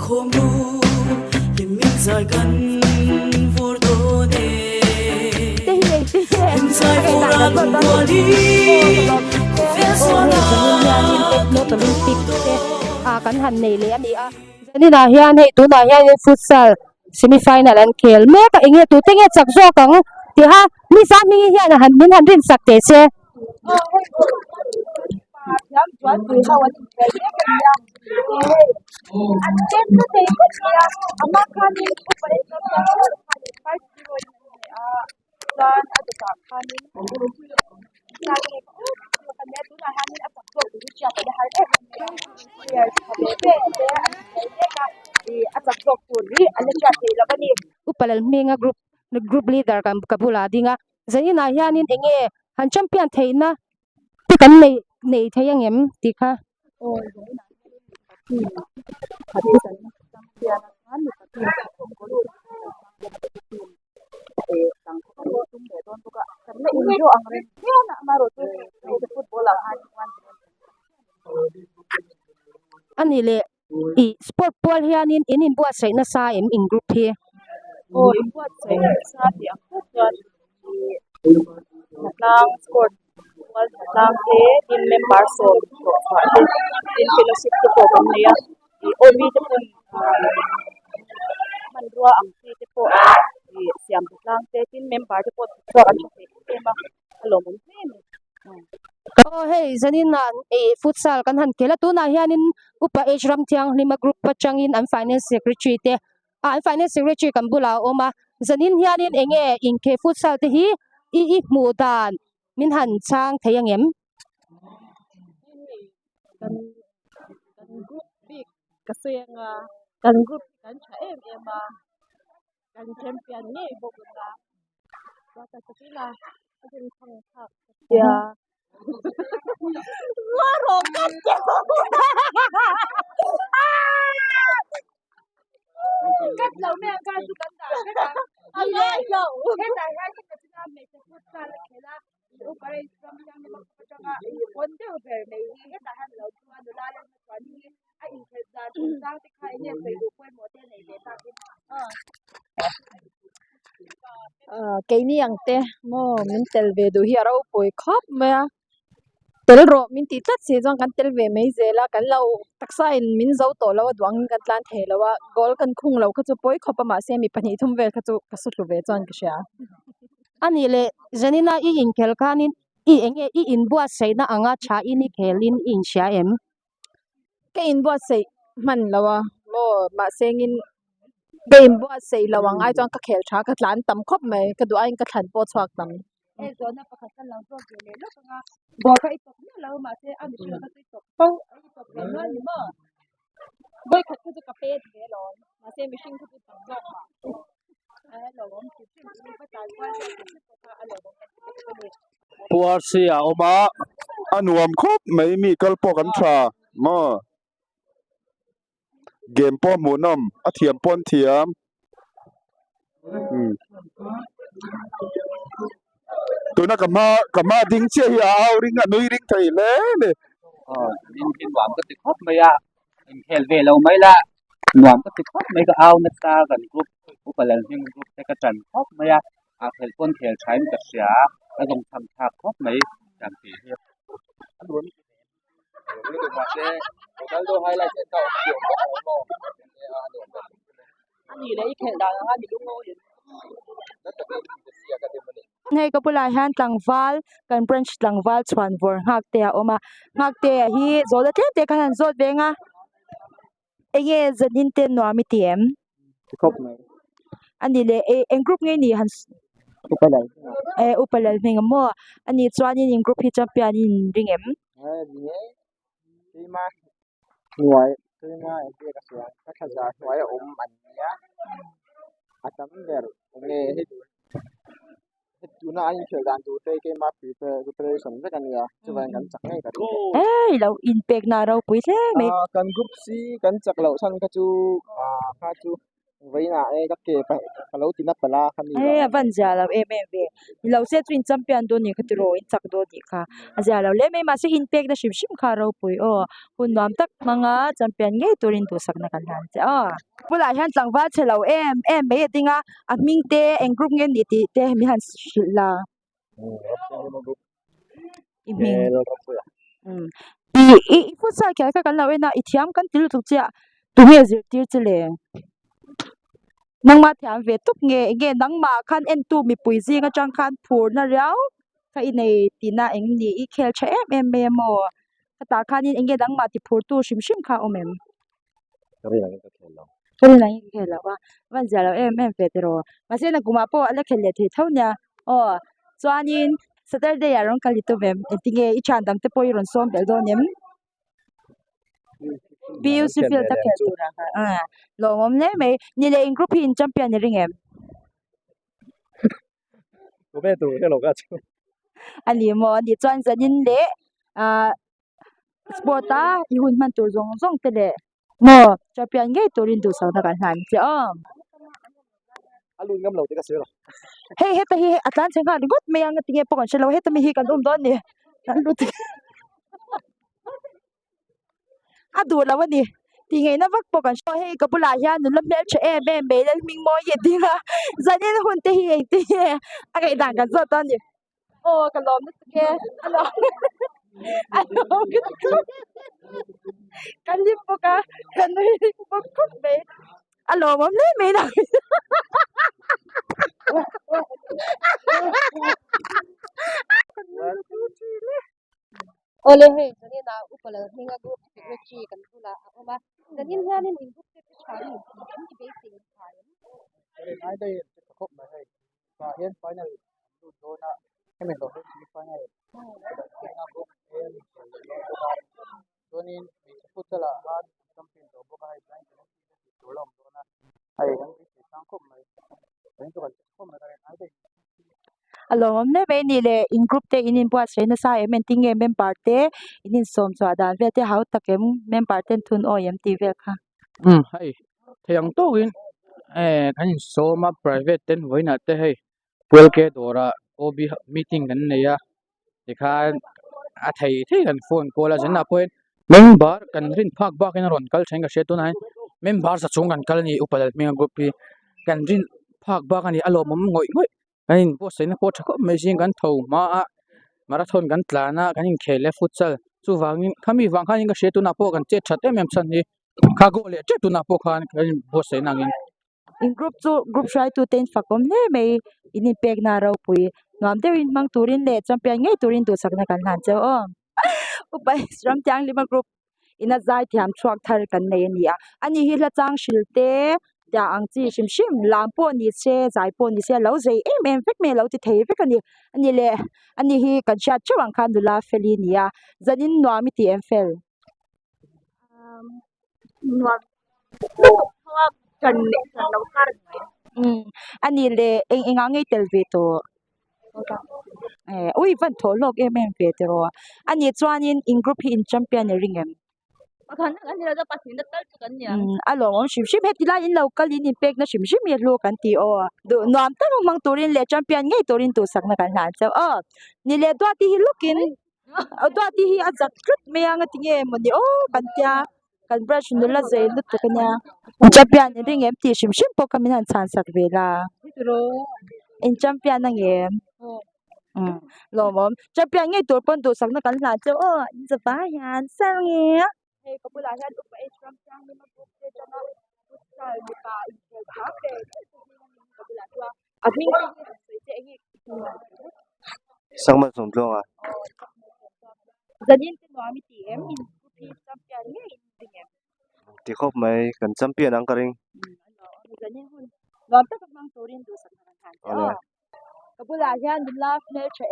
kan han nei le ani a ni na hian hei tu na hian futsal semifinal an khel me ka enge tu tenge chak zo kang ti ha mi sa mi hian han min han rin sak te che yang jual beli kawan khel me ka ya an chen tu te ko ya ama khani ko pare ka ya 5-0 a dan adu ka khani na ke ko kan ya tu na han a pak ko ri cha da har ya be be an khel ka di a pak ko ri an cha te la bani upalal menga group leader kan kabula dinga zani na hian in enge han champion theina ti kan nei thayang em ti kha oh hadi san champion han ni ka ko ri tang ko tum de don to ka kan le injo ang re na maro to football ang han wan ani le i sport pol hian in buat sai na sa em in group hi oh in buat sai sa ti ang ko lang sport wal lang te team member so in fellowship ko kan ne ya i omi te pun man ruwa ang te po siam lang te team member te po so an te ma hello mun oh hey zanin na futsal kan han kela tu na hian in upa age ram thiang lima group pa changin an finance secretary te an finance secretary kan bula oma zanin hian in enge in ke futsal te hi i mu dan min han chang thayang em kan group big kasenga kan group kan cha em kan champion ni boguna wata sakila ajin thang thak ya maro kan che cắt lâu mẹ ca chú cắn đảo cái đảo ai lâu cái đảo hai cái chúng ta mấy cái phút ra là cái là lúc ấy trong trong những cái trong quân đều về mấy cái đảo hai lâu qua đồ la lên toàn đi ai in thời gian chúng ta thì khai nhận phải đủ quên một tên này để ta đi cái này anh te mo mình tel về đồ hi arau poi khop me tel ro min ti tlat se jong kan tel ve mai zela kan lo taksa in min zo to lo duang kan tlan the lo wa gol kan khung lo kha chu poi khopa ma se mi pani thum ve kha chu ka su lu ve chon ka sha ani le zanina i in khel khanin i enge i in buat sai na anga cha ini khelin in sha em ke in bo se man lo wa mo ma sengin game bo se lawang ai chong ka khel tha ka tlan tam khop mai ka du ai ka than po chhuak tam em rồi nó phải cần làm rồi để lúc mà bỏ cái ít nữa lâu mà sẽ ăn được cái ít không ít cái nữa nhưng mà với khách cứ cà phê thì rồi mà sẽ mình sinh cái tầm rồi mà rồi ông chỉ xin mình phải tài qua cái cái ăn rồi Puasia oma anuam khop mai mi kalpo kan tha ma game po munam athiam pon thiam tuna kama ding che ya ring a nui ring thai le ne in Hlimawm ka ti khop mai a in khel ve lo mai la Hlimawm ka ti khop mai ka aw na ta kan group upalal hing group te ka chan khop mai a khel pon khel chaim ka sia ka dong tham tha khop mai jam ti hi anun ni do ma se Ronaldo highlight se ta o ko mo ani lấy khel da nga ni lu ngoi na ta be sia ka de mani nei kapula han tlangwal kan branch tlangwal chhuan vor ngak te a oma ngak te hi zola te kan han zot benga enge zanin te no mi tiem khop mai ani le en group nge ni han upalal upalal menga mo ani chwanin in group hi champion in ringem ni ma nuai ma pe ka sia ka khaza nuai an ya atam der nge tuna anh khel dan tu te ke ma preparation ta kan ya chuan kan chak ngai ka lo impact na ro pui hle me kan group c kan chak lo than ka chu vậy là các kê phải lâu tin nắp bala khăn đi ai van ja lo em ve lo se twin champion do ni khatiro in chak do di kha aja lo le me ma se impact da shim shim kha ro pui o hun nam tak manga champion nge turin tu sakna kan han cha pula han changwa chelo em me tinga a ming te eng group nge ni ti te mi han la i ming i futsal kya ka kan lo na i thiam kan til tu cha tu me zir tir chele nang ma thiam ve tup nge nang ma khan en tu mi pui zi nga chang khan phur na riau ka i nei tina eng ni i khel cha me mo ka ta khan in enge dang ma ti phur tu shim shim kha omem cái này cái khen lâu kali na i khel wa van ja lo ve te ro ma se na kuma po ala khel le the thau nya o chuanin Saturday arong kali to mem tinge i chan dam te poi ron som bel do nem BUC field ta khel tu ra lo mom ne me ni le in group in champion ni ring em có bé tụi cái lộc á ani mo ani chuan zanin le sporta i hun man tur zong zong te le mo champion nge turin du sa na kan han che alu ngâm lâu thì cái sữa rồi hey heta hi atlan chengha got me ang tinge pokon chelo heta mi hi kan don ni kan lu ti adu lawani tinge na vak pokon so hey kapula ya nu lam mel che me le ming mo ye dinga zanin hun te hi ti akai dang kan zo ton ni o kan lom ni ke ano ano kan li poka kan ni pokot me alo mom le me na ole he zani na upala hinga group secretary kan pula oma zani hanin in group te chari in basic time ai đây khóc mà hay và hiện final tụi tôi na cái mình tổ chức final cho nên mình phút là ăn trong tiền tổ bốc hay cái tổ lòng đó na hay cái sáng khóc mà cái các bạn khóc mà cái ai đây along ne be ni le in group te in bua se na sa em ting em member te in som chwa dan ve te hau takem member ten thun o yam ti ve kha hay thằng tôi in cái số mà private ten với nãy thế hay quên cái đó là OB meeting cái này à thì khai thầy thế kan phone call là na point member kan rin phak ba kan ron kal thenga she tu nai member sa chung kan kal ni upal me group pi kan rin phak ba kan ni alo mom ngoi ngoi kan po se na po thako amazing kan tho ma marathon kan tlana kan khele futsal chu wangin khami wang khan ka she tu na po kan che that em chan ni kha go le che tu na po khan kan po se na ngin in group try to ten fakom ne me in pek na raw pui ngam te in mang turin le champion ngai turin tu sakna kan han che o upai stram tyang lima group ina zai thiam chuak thar kan nei ania ani hi la chang shilte da ang chi shim shim lam po ni che zai po ni se lo zai em vek me lo ti thei vek ani le ani hi kan chat chawang khan dula feli nia zanin no mi ti em fel cần nấu canh ani le eng angai tel ve to ui van tho lok em ve te ro ani chuanin in group hi in champion ring em kan kan dia dapat minat tu kan ya alo om shim shim hetila in local in impact na shim shim ye lo kan ti o do nom ta mang turin le champion ngai turin tu sak na kan han so ni le dwa ti hi lukin dwa ti hi azak trut me yang tinge mo ni o kan tia kan brush nu la zai lu tu kan ya champion ring em ti shim shim po kamin han chan sak ve la in champion na ngem lo mom champion ngai tur pon tu sak na kan la so in za ba yan sang ye hey kapulahan upa Islam yang lima puluh jana futsal di pa hape kapulahan abing ini sang mà sống chung à zanin te no mi ti em in pi champion nge in em thì khóc mấy cần champion ang karing zanin hun lom ta mang turin du sak na kan kapulahan din la ne che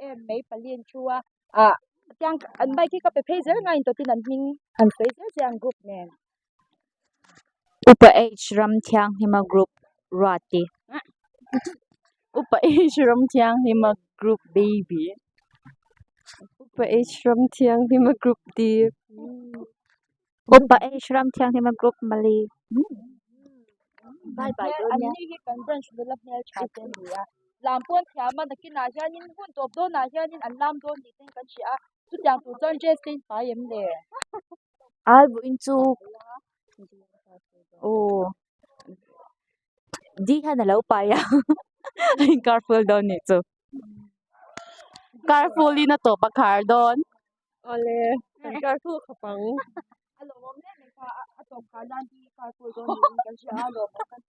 em mai palin chua tiang an bai ki ka pe phaser ngai to tin an ming an phaser jang group men upa h ram thiang hima group rati upa h ram thiang hima group baby upa h ram thiang hima group di upa h ram thiang hima group mali Bye bye anh đi cái cần branch được lập nhà chả tên gì à làm buôn thẻ mà nó cái nào cho nên buôn top đó nào cho nên anh làm đó thì tên cái gì à chút dạng tụ chân chơi xin phải em nè ai bu in chu oh di ha na lo pa ya careful don ni chu carefully na to pa car don ole careful kapang alo mom ne me ka atong ka lan di ka ko do ni kan si alo mo kan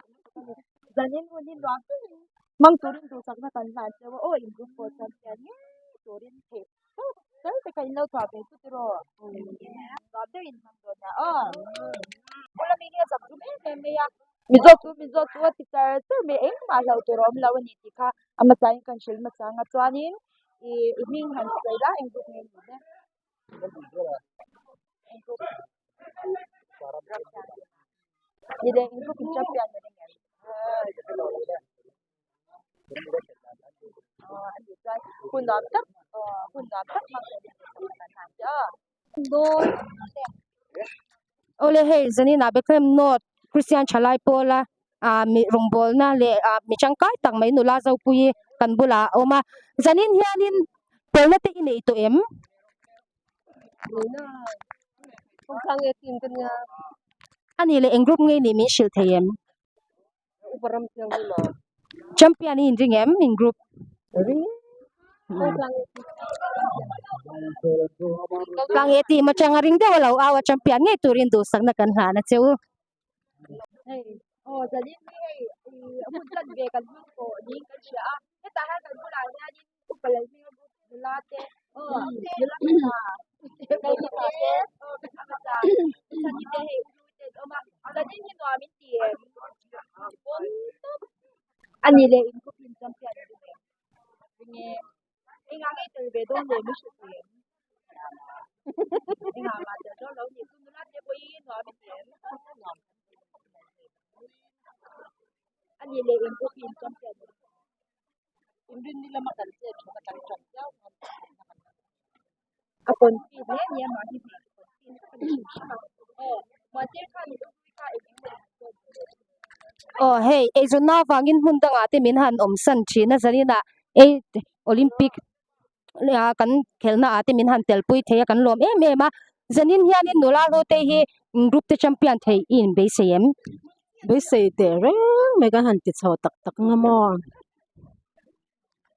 zanin mo ni lo mang turin tu sak na kan lan se o in group ko san ya ni turin the sai te kai no twa be tu ro ba de in mang do na ola mi ne zap tu me ya mi zo tu ti tar tu me eng ma lo tu rom lo ni ti kha ama sai kan shil ma sang a twanin I ming han sai la eng group ne ni ne ni de eng group champion ne ne anh đi chơi hun đón tất mang về để làm chưa đôi ole hey zani na bekem not Christian chalai pola mi rongbol na le mi changkai tang mai nula zau pui kan bula oma zanin hianin pelna te inei to em không sang nghe tin kan nga ani le eng group ngai ni mi shil thayem uparam siang ni ma champion in ring em in group không sang kang eti machang ring de wala awa champion ngai turin du sang na kan ha na cheu hey jadi ni mun tan về kan ko ni kan sia cái ta ha kan bula nya ni upala ni bula te bula ta cái ni ta te cái ta ni te hey oma jadi ni no amin ti ani le in ko pin champion ni inga ngai tu về don le mi shi inga ma te do lo ni ku na te boi no amin ti ani le in ko pin champion Indin nila matalsip sa katalsip daw. Akon pin niya mahi matir kan ka oh hey e zo na wangin hundang ate min han om san chi na zani na e olympic kan khelna ate min han telpui theya kan lom em em a zanin hianin nula ro te hi group te champion thei in be sem be sei te re me kan han ti chaw tak tak nga mo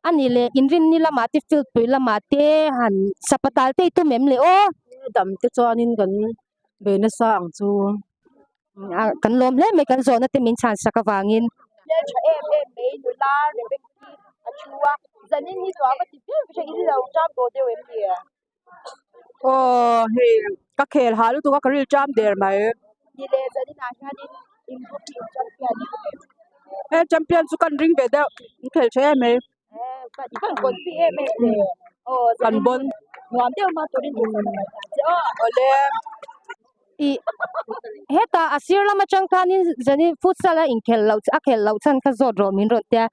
ani le inrin ni lama ti field pui lama te han sapatal te tu mem le o dam te chuanin kan be na sa ang chu kan lom le me kan zo na te min chan sakawangin le cha em me nula le be ki achua zanin ni to ba ti pe cha in lo jam do de wem dia oh he ka khel halu tu ka karil cham der mai ni le zanin na ha ni in ko pin champion he champion su kan ring be da khel che me ba di kan kon pi em le kan bon nuam de ma to rin tu ole i heta asir lama changkhanin zani futsal in khel lo chan ka zo ro min ro te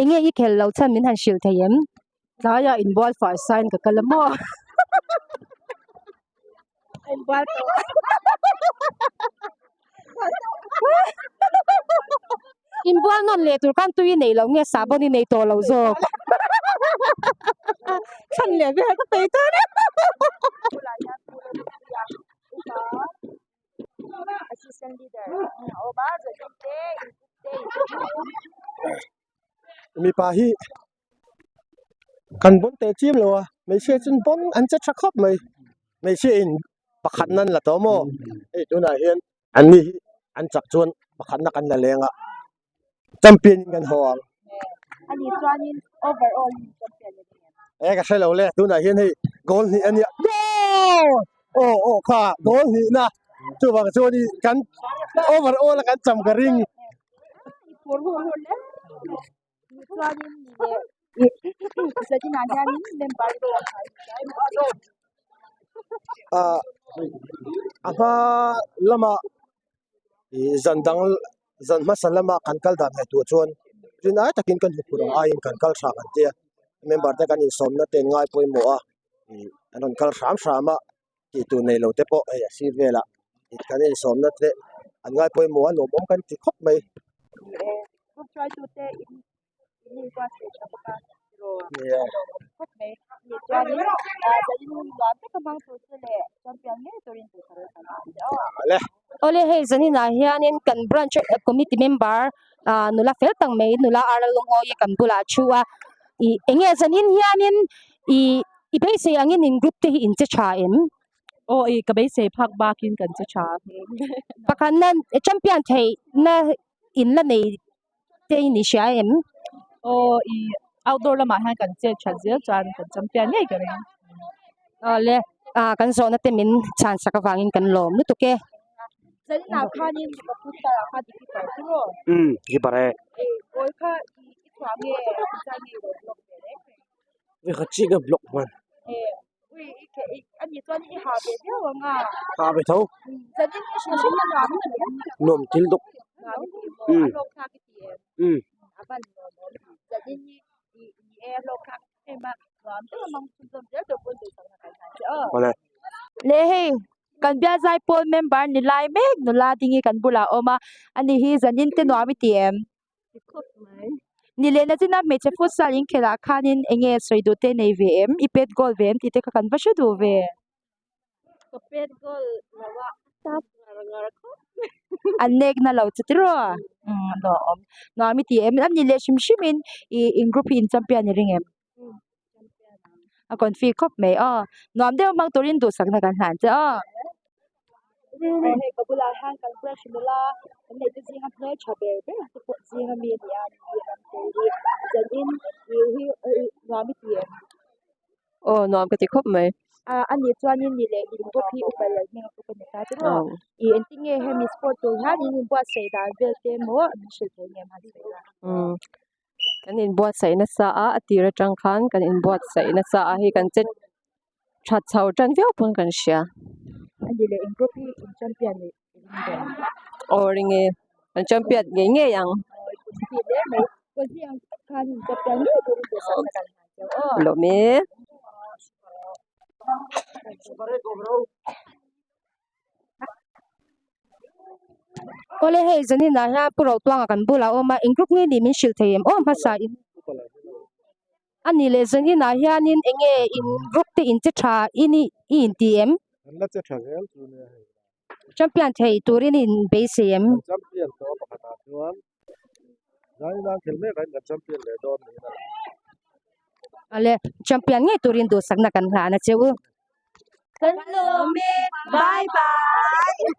enge I khel lo chan min han shil thayem saya involve fa sign ka kalamo en ba to in bual non le tur kan tui nei lo nge saboni nei to lo zo chan le be ka pe ta assistant leader ba zanin te mi pa hi kan bon te chim lo mai che chin bon an cha tha khop mai che in pakhat nan la to mo ei tu na hian an ni an chak chuan pakhat na kan la lenga champion kan hawang ani chuanin overall champion e ka shelo le tu na hian hei goal ni ania o kha goal ni na chu ba chu ni kan overall kan cham ka ring por le chuanin ni le zanin na ha ni member do ama lama zandang zan masalama kan kal da me tu chuan rin ai takin kan hupurang ai kan kal sa kan tia member ta kan in som na ten ngai poi mo a anon kal ram ki tu nei lo te po e si vela it kan in som na te an ngai poi mo an om kan ti khop mai group try to take in what stage of the Yeah. okay ni chuan in jadi nun wan te kamang tu se le champion nge torin tu sare sana Ale. ole hei zanina hianin kan branch committee member nula fel tang mai nula aralong o ye kan bula chua I enge zanin hianin I base angin in group te in che cha em o I ka bai se phak ba kin kan che cha pakhanan champion thei na in la nei te ni sha em o I outdoor la ma han kan che chan zia chan kan champion nge ka ring le kan zo na te min chan sakawangin kan lom nu to ke jadi na khanin ka puta kha di ki pa ro Ki pare. oi kha I thwa nge cha nge ro block le We khachi ga block man. ui ke ani chuan I ha be dia wanga Ka be thau. jadi ni shi shi na na Nom til duk. lo kha ki ti aban jadi ni lo kha e ma ram te mang sun zum je do pun de sang na kai Ole. le hei kan bia zai pol member ni lai mek nu la dingi kan bula oma ani hi zanin te no ami tiem ni le na tina me che fut salin khela khanin enge soi do te nei vm I pet gol vm ti te ka kan va shu do ve pet gol lawa tap ngar ko anek na lo chitro no no ami tiem am ni le shim shimin in group in champion ni ringem a kon fi khop me nom de mang torin du sak na kan han cha he kabula han kan fresh mula ne te ji han no chabe be to ko ji ha mi ya ni ram te jadin hi ngami tie nom ka ti khop mai ani chuan ni le in ko phi upal la ni ko ne ta ro I entinge he mi sport to ha ni bo sei da vel te mo ni shi te nge ma sei da kan in buat sai na sa atira tang khan kan in buat sai na sa hi kan chet that chau tran veo pun kan sia ani le in ko phi in champion ni oringe kan champion nge yang phi le me ko ji ang kan champion ni ko ri de sa kan lo me ole hei zanina ha puro twanga kan bula oma in group nge ni min shil theim ma sa in ani le zanina hianin enge in group te in che tha ini in tm La che thangel tu ne. champion thei turin in base em Champion to pakata tuan. Dai na khelme kan champion le don ni na. ale champion nge turin do sak na kan hla na cheu bye bye